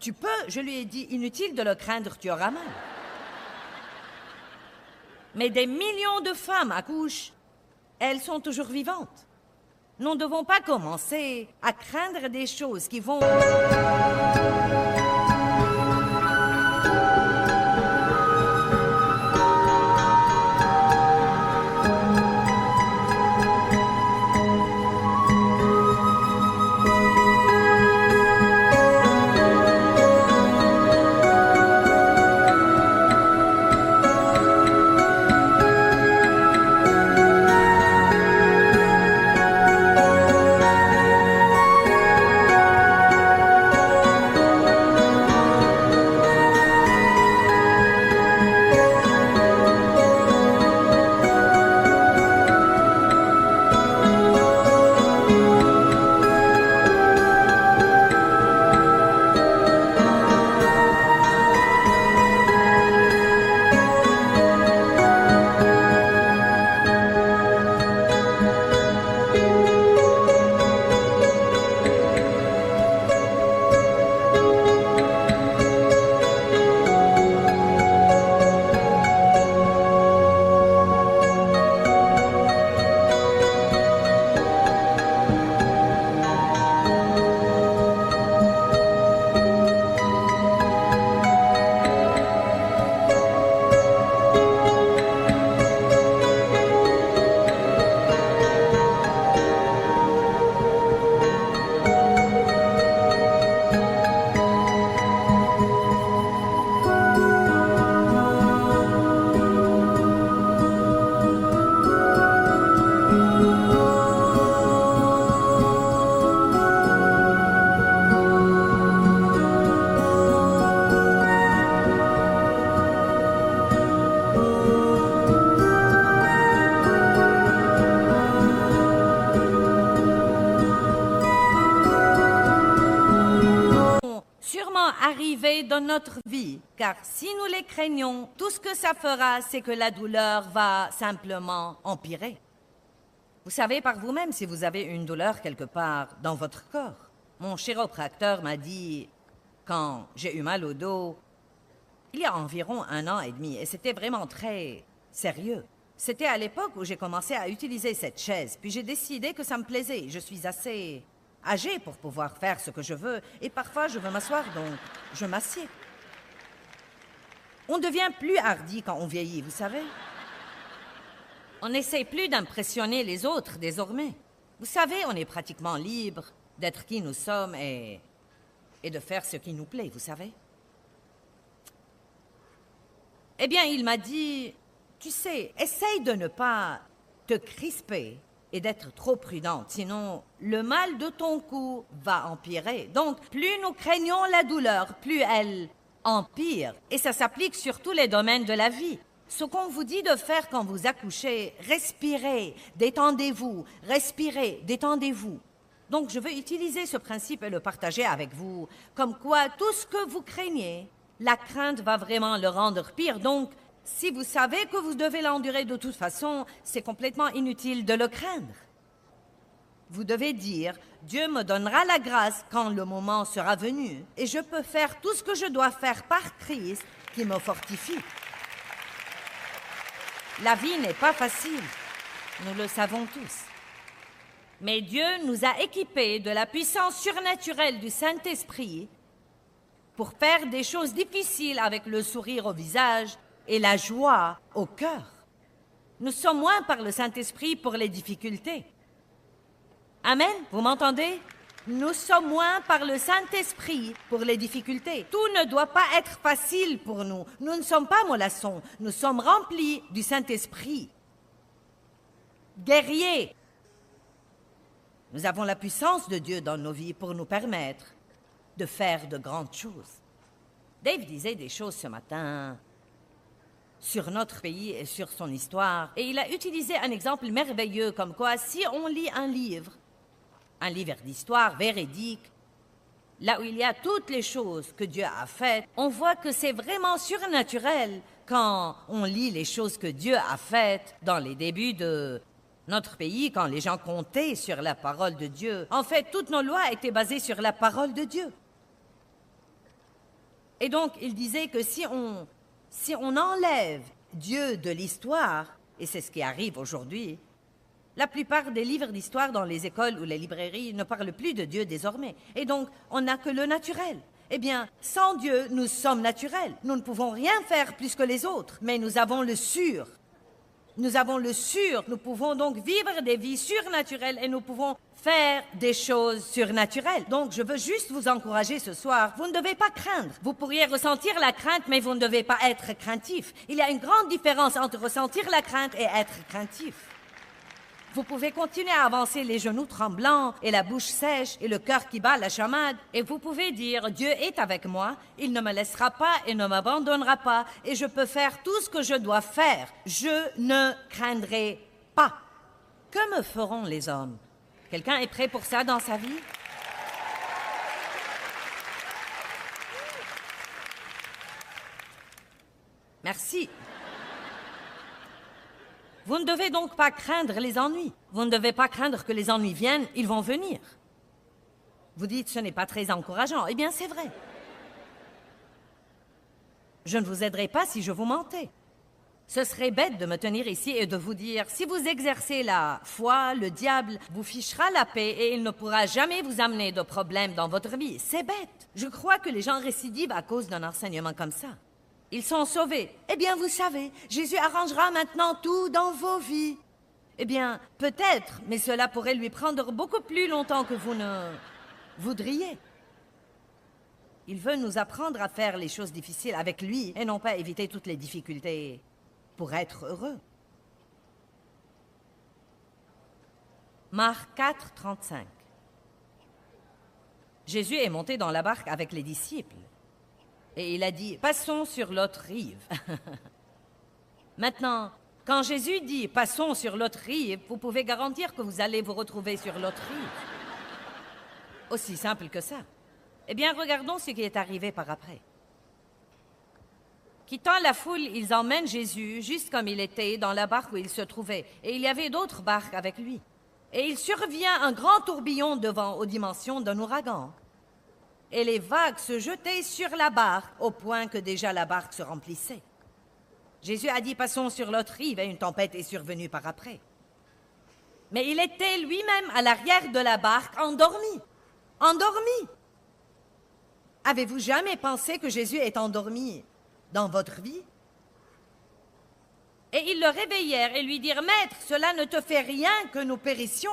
Tu peux, je lui ai dit, inutile de le craindre, tu auras mal. Mais des millions de femmes accouchent, elles sont toujours vivantes. Nous ne devons pas commencer à craindre des choses qui vont... arriver dans notre vie, car si nous les craignons, tout ce que ça fera, c'est que la douleur va simplement empirer. Vous savez par vous-même si vous avez une douleur quelque part dans votre corps. Mon chiropracteur m'a dit, quand j'ai eu mal au dos, il y a environ 1 an et demi, et c'était vraiment très sérieux. C'était à l'époque où j'ai commencé à utiliser cette chaise, puis j'ai décidé que ça me plaisait. Je suis assez âgée pour pouvoir faire ce que je veux, et parfois je veux m'asseoir, donc je m'assieds. On devient plus hardi quand on vieillit, vous savez. On n'essaie plus d'impressionner les autres désormais. Vous savez, on est pratiquement libre d'être qui nous sommes et de faire ce qui nous plaît, vous savez. Eh bien, il m'a dit, tu sais, essaye de ne pas te crisper et d'être trop prudente, sinon le mal de ton cou va empirer. Donc, plus nous craignons la douleur, plus elle empire. Et ça s'applique sur tous les domaines de la vie. Ce qu'on vous dit de faire quand vous accouchez, respirez, détendez-vous, respirez, détendez-vous. Donc, je veux utiliser ce principe et le partager avec vous, comme quoi tout ce que vous craignez, la crainte va vraiment le rendre pire. Donc, si vous savez que vous devez l'endurer de toute façon, c'est complètement inutile de le craindre. Vous devez dire, Dieu me donnera la grâce quand le moment sera venu, et je peux faire tout ce que je dois faire par Christ qui me fortifie. La vie n'est pas facile, nous le savons tous. Mais Dieu nous a équipés de la puissance surnaturelle du Saint-Esprit pour faire des choses difficiles avec le sourire au visage et la joie au cœur. Nous sommes moins par le Saint-Esprit pour les difficultés. Amen, vous m'entendez? Nous sommes moins par le Saint-Esprit pour les difficultés. Tout ne doit pas être facile pour nous. Nous ne sommes pas mollassons. Nous sommes remplis du Saint-Esprit. Guerriers. Nous avons la puissance de Dieu dans nos vies pour nous permettre de faire de grandes choses. Dave disait des choses ce matin sur notre pays et sur son histoire, et il a utilisé un exemple merveilleux comme quoi si on lit un livre d'histoire véridique, là où il y a toutes les choses que Dieu a faites, on voit que c'est vraiment surnaturel quand on lit les choses que Dieu a faites dans les débuts de notre pays, quand les gens comptaient sur la parole de Dieu. En fait, toutes nos lois étaient basées sur la parole de Dieu. Et donc, il disait que si on enlève Dieu de l'histoire, et c'est ce qui arrive aujourd'hui, la plupart des livres d'histoire dans les écoles ou les librairies ne parlent plus de Dieu désormais. Et donc, on n'a que le naturel. Eh bien, sans Dieu, nous sommes naturels. Nous ne pouvons rien faire plus que les autres, mais nous avons le sûr. Nous avons le sûr. Nous pouvons donc vivre des vies surnaturelles et nous pouvons faire des choses surnaturelles. Donc, je veux juste vous encourager ce soir. Vous ne devez pas craindre. Vous pourriez ressentir la crainte, mais vous ne devez pas être craintif. Il y a une grande différence entre ressentir la crainte et être craintif. Vous pouvez continuer à avancer les genoux tremblants et la bouche sèche et le cœur qui bat la chamade. Et vous pouvez dire, Dieu est avec moi, il ne me laissera pas et ne m'abandonnera pas, et je peux faire tout ce que je dois faire. Je ne craindrai pas. Que me feront les hommes? Quelqu'un est prêt pour ça dans sa vie? Merci. Vous ne devez donc pas craindre les ennuis. Vous ne devez pas craindre que les ennuis viennent, ils vont venir. Vous dites, ce n'est pas très encourageant. Eh bien, c'est vrai. Je ne vous aiderai pas si je vous mentais. Ce serait bête de me tenir ici et de vous dire, si vous exercez la foi, le diable vous fichera la paix et il ne pourra jamais vous amener de problèmes dans votre vie. C'est bête. Je crois que les gens récidivent à cause d'un enseignement comme ça. Ils sont sauvés. Eh bien, vous savez, Jésus arrangera maintenant tout dans vos vies. Eh bien, peut-être, mais cela pourrait lui prendre beaucoup plus longtemps que vous ne voudriez. Il veut nous apprendre à faire les choses difficiles avec lui et non pas éviter toutes les difficultés pour être heureux. Marc 4, 35. Jésus est monté dans la barque avec les disciples. Et il a dit, passons sur l'autre rive. Maintenant, quand Jésus dit, passons sur l'autre rive, vous pouvez garantir que vous allez vous retrouver sur l'autre rive. Aussi simple que ça. Eh bien, regardons ce qui est arrivé par après. Quittant la foule, ils emmènent Jésus, juste comme il était, dans la barque où il se trouvait. Et il y avait d'autres barques avec lui. Et il survient un grand tourbillon de vent aux dimensions d'un ouragan. Et les vagues se jetaient sur la barque, au point que déjà la barque se remplissait. Jésus a dit, passons sur l'autre rive, et une tempête est survenue par après. Mais il était lui-même à l'arrière de la barque, endormi. Endormi. Avez-vous jamais pensé que Jésus est endormi dans votre vie? Et ils le réveillèrent et lui dirent, Maître, cela ne te fait rien que nous périssions?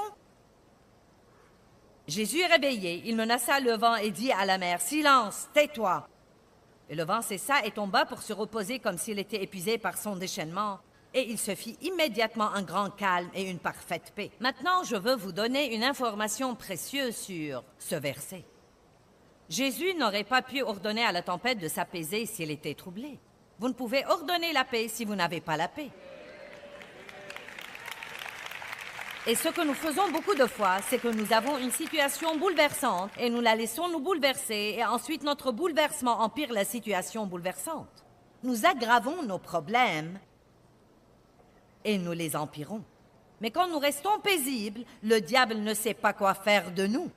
Jésus réveillé, il menaça le vent et dit à la mer, silence, tais-toi. Et le vent cessa et tomba pour se reposer comme s'il était épuisé par son déchaînement. et il se fit immédiatement un grand calme et une parfaite paix. Maintenant, je veux vous donner une information précieuse sur ce verset. Jésus n'aurait pas pu ordonner à la tempête de s'apaiser s'il était troublé. Vous ne pouvez ordonner la paix si vous n'avez pas la paix. Et ce que nous faisons beaucoup de fois, c'est que nous avons une situation bouleversante et nous la laissons nous bouleverser et ensuite notre bouleversement empire la situation bouleversante. Nous aggravons nos problèmes et nous les empirons. Mais quand nous restons paisibles, le diable ne sait pas quoi faire de nous.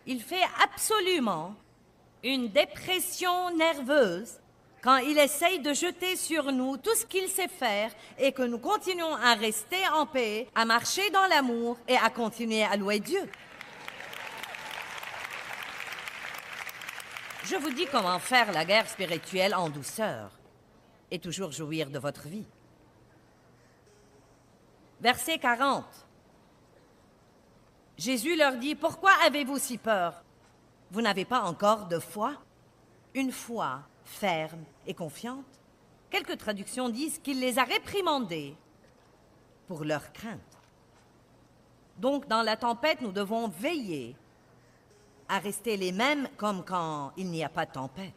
Il fait absolument une dépression nerveuse quand il essaye de jeter sur nous tout ce qu'il sait faire et que nous continuons à rester en paix, à marcher dans l'amour et à continuer à louer Dieu. Je vous dis comment faire la guerre spirituelle en douceur et toujours jouir de votre vie. Verset 40. Jésus leur dit, « Pourquoi avez-vous si peur? Vous n'avez pas encore de foi? » Une foi ferme et confiante. Quelques traductions disent qu'il les a réprimandés pour leur crainte. Donc, dans la tempête, nous devons veiller à rester les mêmes comme quand il n'y a pas de tempête.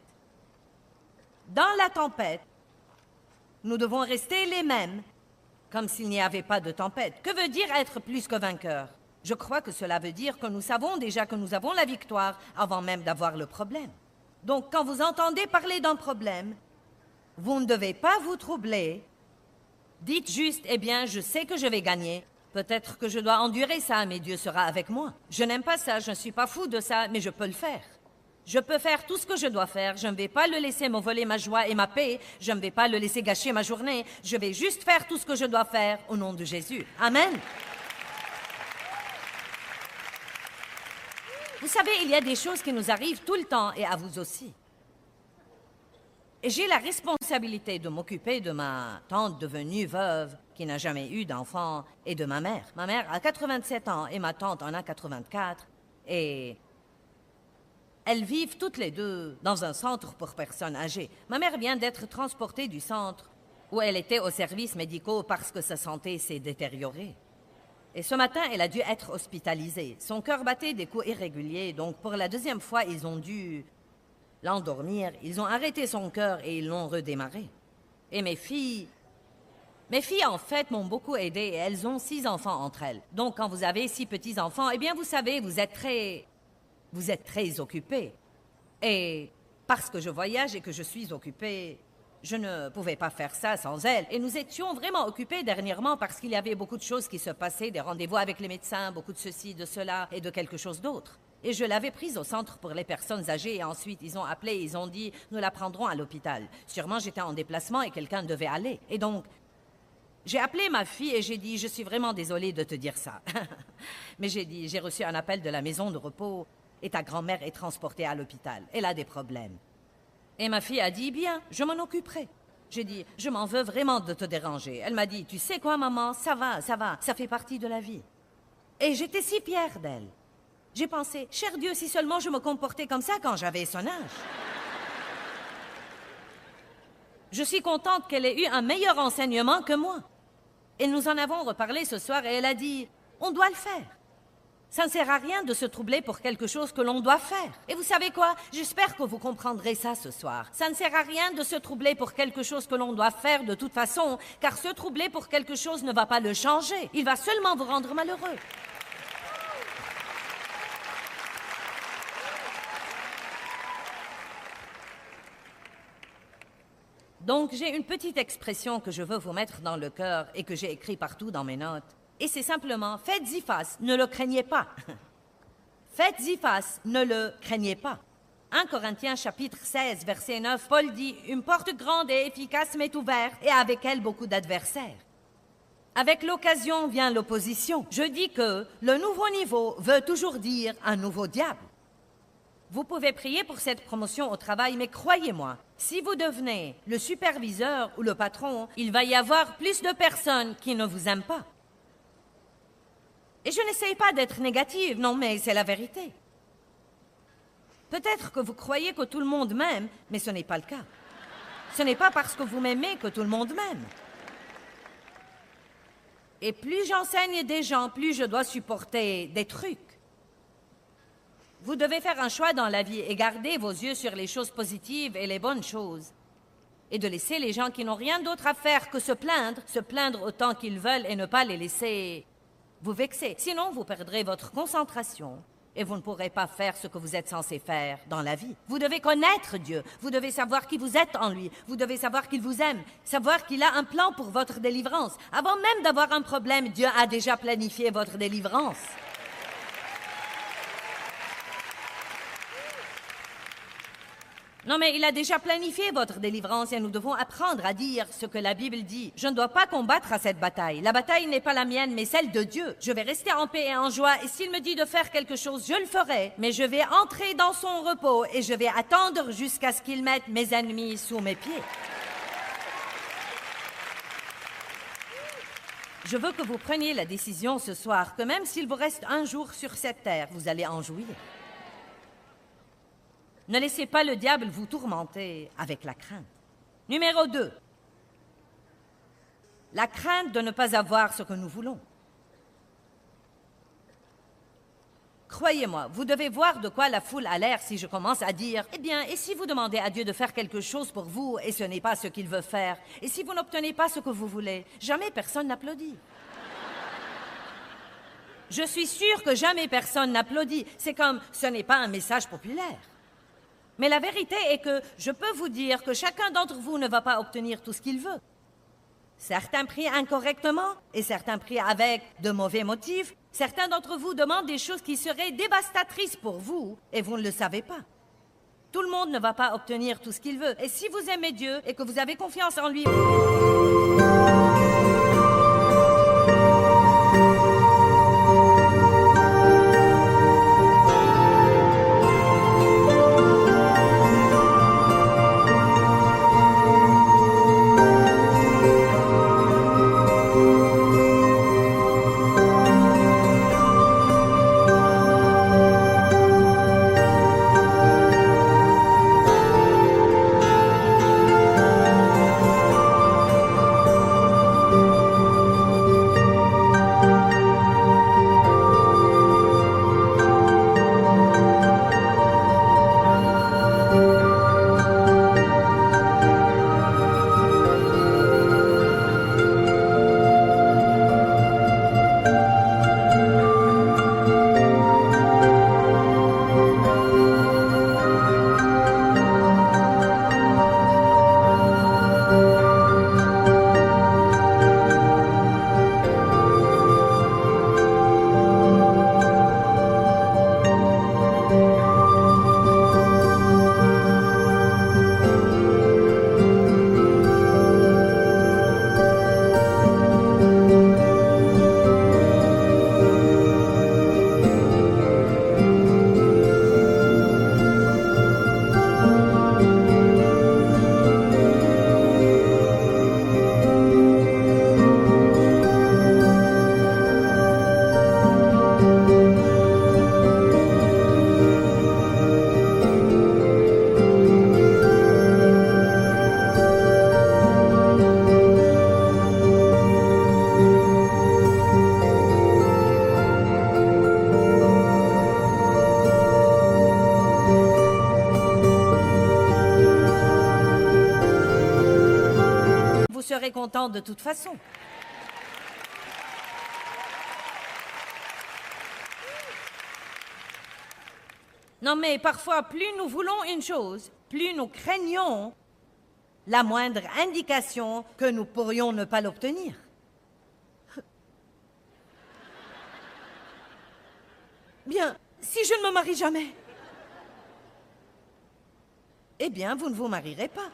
Dans la tempête, nous devons rester les mêmes comme s'il n'y avait pas de tempête. Que veut dire être plus que vainqueur? Je crois que cela veut dire que nous savons déjà que nous avons la victoire avant même d'avoir le problème. Donc, quand vous entendez parler d'un problème, vous ne devez pas vous troubler. Dites juste, eh bien, je sais que je vais gagner. Peut-être que je dois endurer ça, mais Dieu sera avec moi. Je n'aime pas ça, je ne suis pas fou de ça, mais je peux le faire. Je peux faire tout ce que je dois faire. Je ne vais pas le laisser me voler ma joie et ma paix. Je ne vais pas le laisser gâcher ma journée. Je vais juste faire tout ce que je dois faire au nom de Jésus. Amen. Vous savez, il y a des choses qui nous arrivent tout le temps et à vous aussi. Et j'ai la responsabilité de m'occuper de ma tante devenue veuve qui n'a jamais eu d'enfant et de ma mère. Ma mère a 87 ans et ma tante en a 84 et elles vivent toutes les deux dans un centre pour personnes âgées. Ma mère vient d'être transportée du centre où elle était aux services médicaux parce que sa santé s'est détériorée. Et ce matin, elle a dû être hospitalisée. Son cœur battait des coups irréguliers, donc pour la deuxième fois, ils ont dû l'endormir. Ils ont arrêté son cœur et ils l'ont redémarré. Et mes filles, en fait, m'ont beaucoup aidée et elles ont 6 enfants entre elles. Donc, quand vous avez 6 petits-enfants, eh bien, vous savez, vous êtes très occupés. Et parce que je voyage et que je suis occupée, je ne pouvais pas faire ça sans elle. Et nous étions vraiment occupés dernièrement parce qu'il y avait beaucoup de choses qui se passaient, des rendez-vous avec les médecins, beaucoup de ceci, de cela et de quelque chose d'autre. Et je l'avais prise au centre pour les personnes âgées et ensuite ils ont appelé et ils ont dit « Nous la prendrons à l'hôpital ». Sûrement j'étais en déplacement et quelqu'un devait aller. Et donc, j'ai appelé ma fille et j'ai dit « Je suis vraiment désolée de te dire ça. » Mais j'ai dit « J'ai reçu un appel de la maison de repos et ta grand-mère est transportée à l'hôpital. Elle a des problèmes. » Et ma fille a dit, bien, je m'en occuperai. J'ai dit, je m'en veux vraiment de te déranger. Elle m'a dit, tu sais quoi, maman, ça va, ça fait partie de la vie. Et j'étais si fière d'elle. J'ai pensé, cher Dieu, si seulement je me comportais comme ça quand j'avais son âge. Je suis contente qu'elle ait eu un meilleur enseignement que moi. Et nous en avons reparlé ce soir et elle a dit, on doit le faire. Ça ne sert à rien de se troubler pour quelque chose que l'on doit faire. Et vous savez quoi? J'espère que vous comprendrez ça ce soir. Ça ne sert à rien de se troubler pour quelque chose que l'on doit faire de toute façon, car se troubler pour quelque chose ne va pas le changer. Il va seulement vous rendre malheureux. Donc, j'ai une petite expression que je veux vous mettre dans le cœur et que j'ai écrit partout dans mes notes. Et c'est simplement, faites-y face, ne le craignez pas. Faites-y face, ne le craignez pas. 1 Corinthiens chapitre 16, verset 9, Paul dit, « Une porte grande et efficace m'est ouverte, et avec elle beaucoup d'adversaires. » Avec l'occasion vient l'opposition. Je dis que le nouveau niveau veut toujours dire un nouveau diable. Vous pouvez prier pour cette promotion au travail, mais croyez-moi, si vous devenez le superviseur ou le patron, il va y avoir plus de personnes qui ne vous aiment pas. Et je n'essaye pas d'être négative, non, mais c'est la vérité. Peut-être que vous croyez que tout le monde m'aime, mais ce n'est pas le cas. Ce n'est pas parce que vous m'aimez que tout le monde m'aime. Et plus j'enseigne des gens, plus je dois supporter des trucs. Vous devez faire un choix dans la vie et garder vos yeux sur les choses positives et les bonnes choses. Et de laisser les gens qui n'ont rien d'autre à faire que se plaindre autant qu'ils veulent et ne pas les laisser vous vexer. Sinon, vous perdrez votre concentration et vous ne pourrez pas faire ce que vous êtes censé faire dans la vie. Vous devez connaître Dieu. Vous devez savoir qui vous êtes en lui. Vous devez savoir qu'il vous aime. Savoir qu'il a un plan pour votre délivrance. Avant même d'avoir un problème, Dieu a déjà planifié votre délivrance. Non, mais il a déjà planifié votre délivrance et nous devons apprendre à dire ce que la Bible dit. Je ne dois pas combattre à cette bataille. La bataille n'est pas la mienne, mais celle de Dieu. Je vais rester en paix et en joie et s'il me dit de faire quelque chose, je le ferai. Mais je vais entrer dans son repos et je vais attendre jusqu'à ce qu'il mette mes ennemis sous mes pieds. Je veux que vous preniez la décision ce soir que même s'il vous reste un jour sur cette terre, vous allez en jouir. Ne laissez pas le diable vous tourmenter avec la crainte. Numéro 2. La crainte de ne pas avoir ce que nous voulons. Croyez-moi, vous devez voir de quoi la foule a l'air si je commence à dire « Eh bien, et si vous demandez à Dieu de faire quelque chose pour vous et ce n'est pas ce qu'il veut faire? Et si vous n'obtenez pas ce que vous voulez? » Jamais personne n'applaudit. Je suis sûre que jamais personne n'applaudit. C'est comme « ce n'est pas un message populaire ». Mais la vérité est que je peux vous dire que chacun d'entre vous ne va pas obtenir tout ce qu'il veut. Certains prient incorrectement et certains prient avec de mauvais motifs. Certains d'entre vous demandent des choses qui seraient dévastatrices pour vous et vous ne le savez pas. Tout le monde ne va pas obtenir tout ce qu'il veut. Et si vous aimez Dieu et que vous avez confiance en lui... Vous serez content de toute façon. Non, mais parfois, plus nous voulons une chose, plus nous craignons la moindre indication que nous pourrions ne pas l'obtenir. Bien, si je ne me marie jamais, eh bien, vous ne vous marierez pas.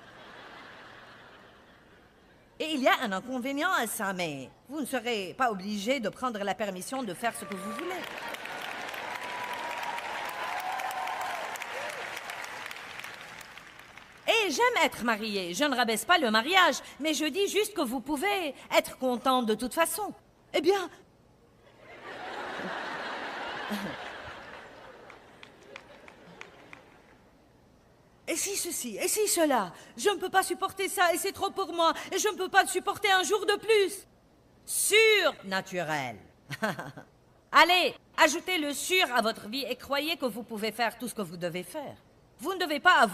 Et il y a un inconvénient à ça, mais vous ne serez pas obligé de prendre la permission de faire ce que vous voulez. Et j'aime être mariée. Je ne rabaisse pas le mariage, mais je dis juste que vous pouvez être content de toute façon. Eh bien... Et si ceci, et si cela, je ne peux pas supporter ça, et c'est trop pour moi, et je ne peux pas le supporter un jour de plus. surnaturel. Allez, ajoutez le sur à votre vie et croyez que vous pouvez faire tout ce que vous devez faire. Vous ne devez pas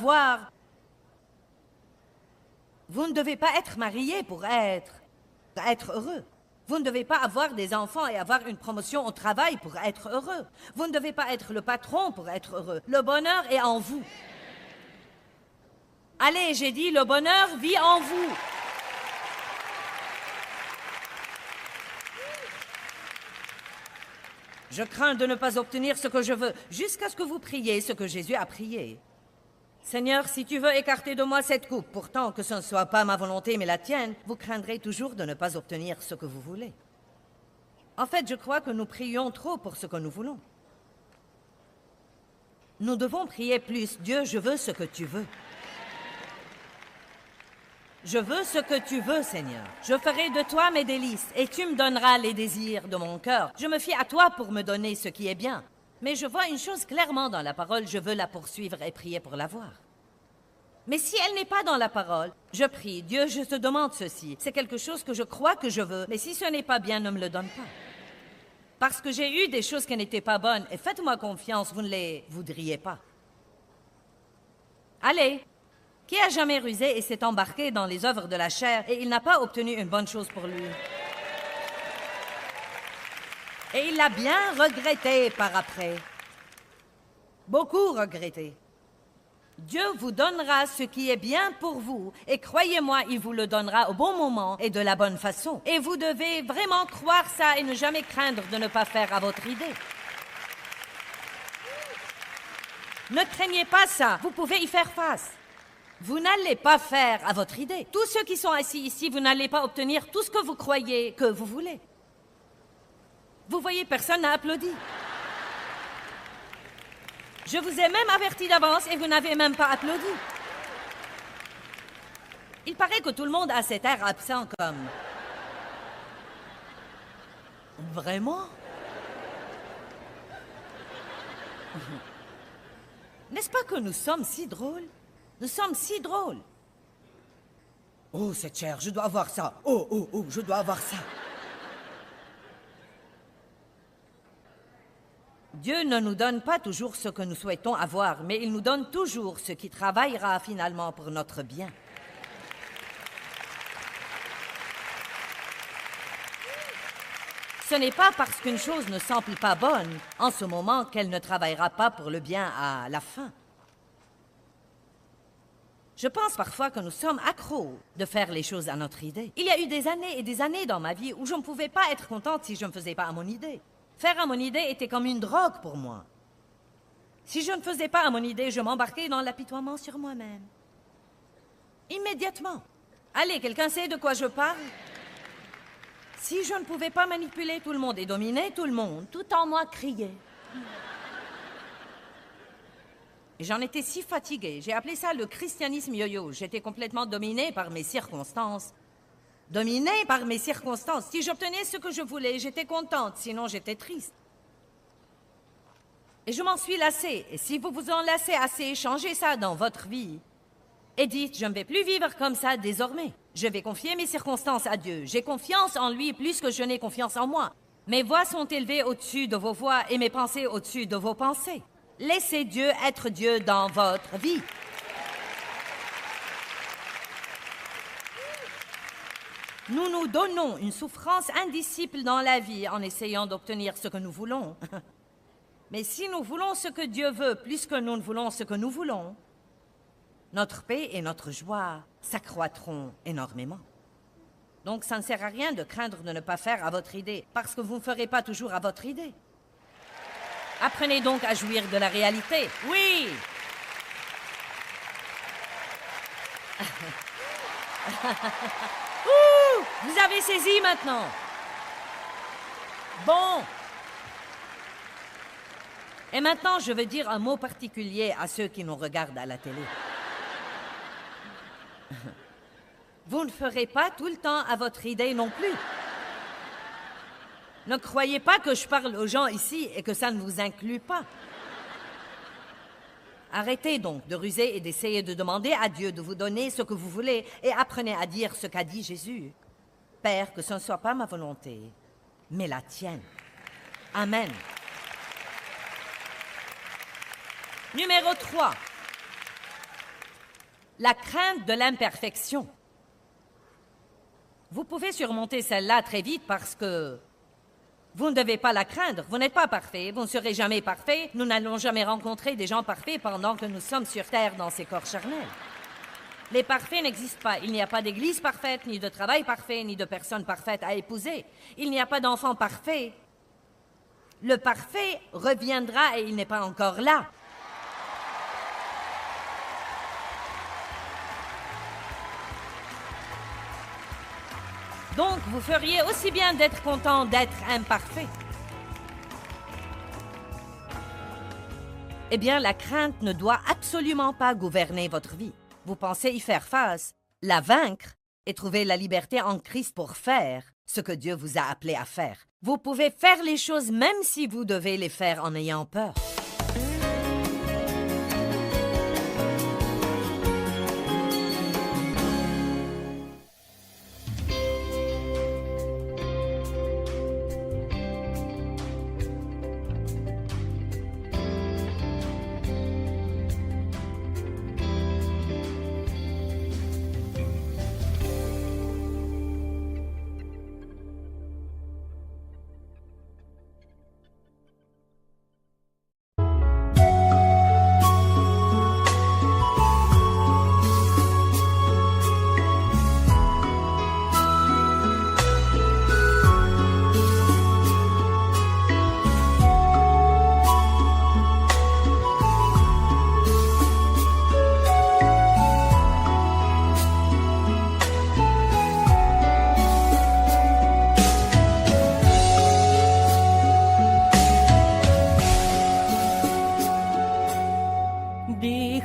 être marié pour être heureux. Vous ne devez pas avoir des enfants et avoir une promotion au travail pour être heureux. Vous ne devez pas être le patron pour être heureux. Le bonheur est en vous. Allez, j'ai dit, le bonheur vit en vous. Je crains de ne pas obtenir ce que je veux, jusqu'à ce que vous priez ce que Jésus a prié. Seigneur, si tu veux écarter de moi cette coupe, pourtant que ce ne soit pas ma volonté mais la tienne, vous craindrez toujours de ne pas obtenir ce que vous voulez. En fait, je crois que nous prions trop pour ce que nous voulons. Nous devons prier plus. Dieu, je veux ce que tu veux. Je veux ce que tu veux, Seigneur. Je ferai de toi mes délices, et tu me donneras les désirs de mon cœur. Je me fie à toi pour me donner ce qui est bien. Mais je vois une chose clairement dans la parole, je veux la poursuivre et prier pour l'avoir. Mais si elle n'est pas dans la parole, je prie, Dieu, je te demande ceci. C'est quelque chose que je crois que je veux, mais si ce n'est pas bien, ne me le donne pas. Parce que j'ai eu des choses qui n'étaient pas bonnes, et faites-moi confiance, vous ne les voudriez pas. Allez, qui a jamais rusé et s'est embarqué dans les œuvres de la chair, et il n'a pas obtenu une bonne chose pour lui? Et il l'a bien regretté par après. Beaucoup regretté. Dieu vous donnera ce qui est bien pour vous, et croyez-moi, il vous le donnera au bon moment et de la bonne façon. Et vous devez vraiment croire ça et ne jamais craindre de ne pas faire à votre idée. Ne craignez pas ça, vous pouvez y faire face. Vous n'allez pas faire à votre idée. Tous ceux qui sont assis ici, vous n'allez pas obtenir tout ce que vous croyez que vous voulez. Vous voyez, personne n'a applaudi. Je vous ai même averti d'avance et vous n'avez même pas applaudi. Il paraît que tout le monde a cet air absent comme... Vraiment? N'est-ce pas que nous sommes si drôles? Nous sommes si drôles. Oh, c'est cher, je dois avoir ça. Oh, je dois avoir ça. Dieu ne nous donne pas toujours ce que nous souhaitons avoir, mais il nous donne toujours ce qui travaillera finalement pour notre bien. Ce n'est pas parce qu'une chose ne semble pas bonne en ce moment qu'elle ne travaillera pas pour le bien à la fin. Je pense parfois que nous sommes accros de faire les choses à notre idée. Il y a eu des années et des années dans ma vie où je ne pouvais pas être contente si je ne faisais pas à mon idée. Faire à mon idée était comme une drogue pour moi. Si je ne faisais pas à mon idée, je m'embarquais dans l'apitoiement sur moi-même. Immédiatement. Allez, quelqu'un sait de quoi je parle? Si je ne pouvais pas manipuler tout le monde et dominer tout le monde, tout en moi criait. Et j'en étais si fatiguée. J'ai appelé ça le christianisme yo-yo. J'étais complètement dominée par mes circonstances. Dominée par mes circonstances. Si j'obtenais ce que je voulais, j'étais contente, sinon j'étais triste. Et je m'en suis lassée. Et si vous vous en lassez assez, changez ça dans votre vie. Et dites, je ne vais plus vivre comme ça désormais. Je vais confier mes circonstances à Dieu. J'ai confiance en lui plus que je n'ai confiance en moi. Mes voix sont élevées au-dessus de vos voix et mes pensées au-dessus de vos pensées. Laissez Dieu être Dieu dans votre vie. Nous nous donnons une souffrance indicible dans la vie en essayant d'obtenir ce que nous voulons. Mais si nous voulons ce que Dieu veut plus que nous ne voulons ce que nous voulons, notre paix et notre joie s'accroîtront énormément. Donc ça ne sert à rien de craindre de ne pas faire à votre idée, parce que vous ne ferez pas toujours à votre idée. Apprenez donc à jouir de la réalité. Oui! Ouh! Vous avez saisi maintenant. Bon. Et maintenant, je veux dire un mot particulier à ceux qui nous regardent à la télé. Vous ne ferez pas tout le temps à votre idée non plus. Ne croyez pas que je parle aux gens ici et que ça ne vous inclut pas. Arrêtez donc de ruser et d'essayer de demander à Dieu de vous donner ce que vous voulez et apprenez à dire ce qu'a dit Jésus. Père, que ce ne soit pas ma volonté, mais la tienne. Amen. Numéro 3. La crainte de l'imperfection. Vous pouvez surmonter celle-là très vite parce que vous ne devez pas la craindre. Vous n'êtes pas parfait, vous ne serez jamais parfait. Nous n'allons jamais rencontrer des gens parfaits pendant que nous sommes sur Terre dans ces corps charnels. Les parfaits n'existent pas. Il n'y a pas d'église parfaite, ni de travail parfait, ni de personne parfaite à épouser. Il n'y a pas d'enfant parfait. Le parfait reviendra et il n'est pas encore là. Donc, vous feriez aussi bien d'être content d'être imparfait. Eh bien, la crainte ne doit absolument pas gouverner votre vie. Vous pensez y faire face, la vaincre et trouver la liberté en Christ pour faire ce que Dieu vous a appelé à faire. Vous pouvez faire les choses même si vous devez les faire en ayant peur.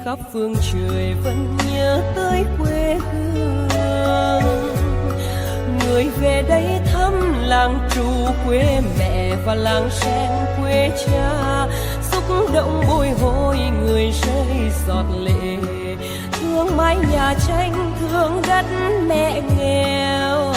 khắp phương trời vẫn nhớ tới quê hương. Người về đây thăm làng trù quê mẹ và làng sen quê cha, xúc động bồi hồi người rơi giọt lệ. Thương mái nhà tranh, thương đất mẹ nghèo.